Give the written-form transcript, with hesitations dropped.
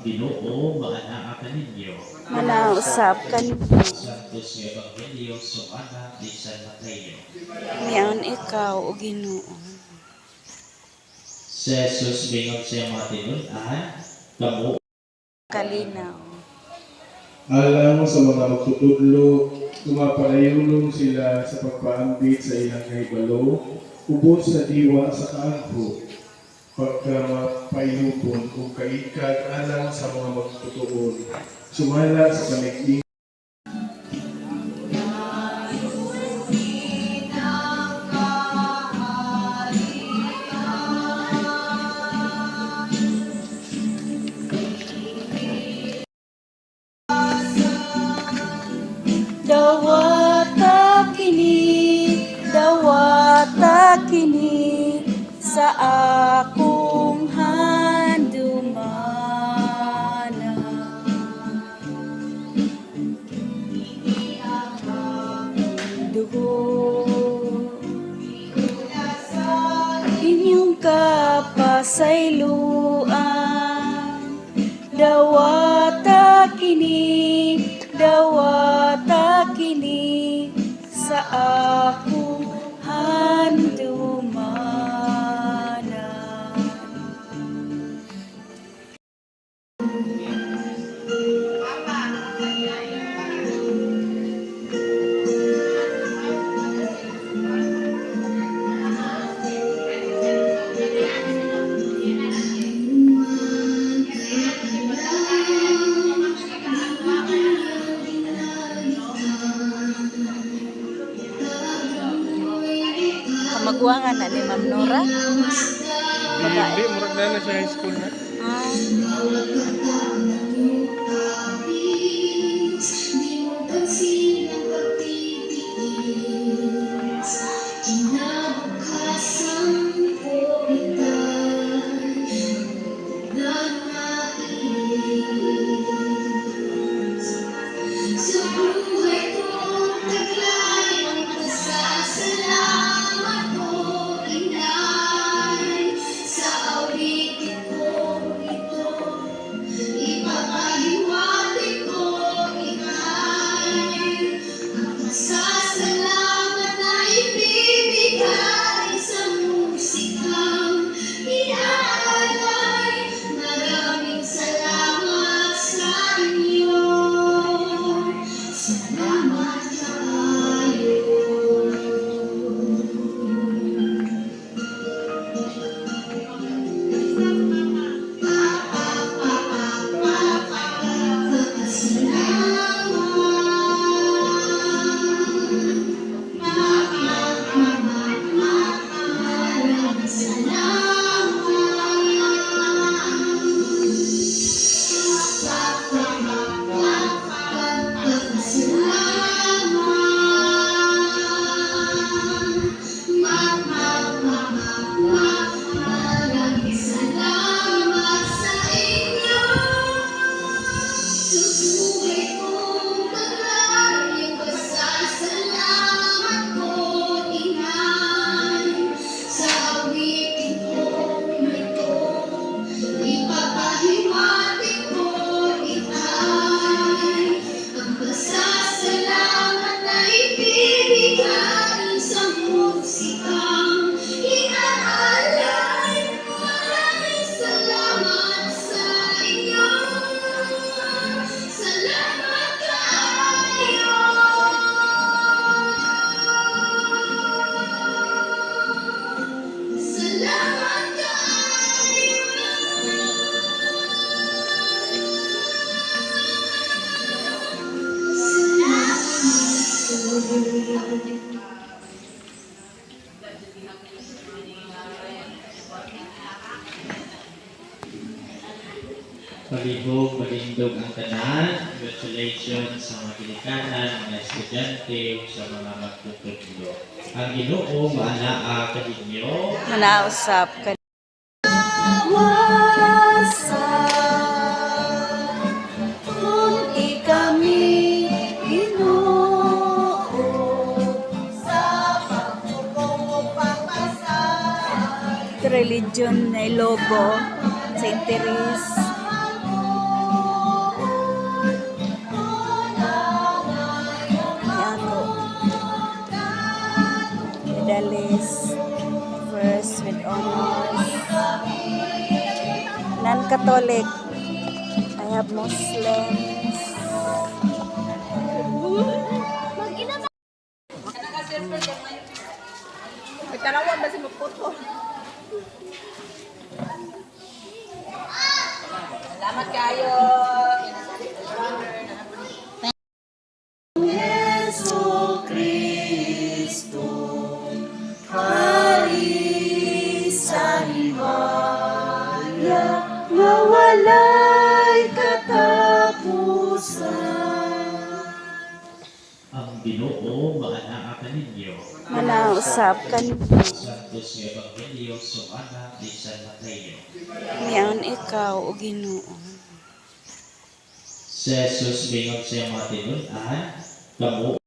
Ginoo maanaa kaninyo. Manausap kanimo. Santos nga Ebanghelyo sumana di San Mateo. Miyaon ikaw o Ginoo. Si Jesus bingon siya mga tinun-an, kamo Kalinaw. Alam mo sa mga magtutudlo, tumaparayulong sila sa pagpaambit sa ilang naibalo, ubos sa diwa sa kaangko, pagka mapainupon kung kaikag alang sa mga magtutuon, sumala sa panig Dawata kini sa akong handumana. Dugo inyong kapasayloan, dawata kini sa akong handumana. Magwangan na ni Ma'am Nora. Hindi, murag na sa high school na. Palihog, malindog ang tanan. Congratulations sa mga ginikanan, mga estudyante, sa mga magtutudlo. Ang Ginoo maanaa kaninyo. Manausap kanimo. Religion na logo, Saint Therese. medalist, first with honors. Non-Catholic. I have Muslims. Tanawan ba si Maputo? Salamat kayo. Yesu Kristo, Hari sa himaya, mawalay katapusan. Ang Ginoo maanaa kaninyo. Manausap kan Santos nga Ebanghelyo sumana ni San Mateo. niyaon ikaw o Ginoo. Si Jesus bingog sa mga tinun-an, kamo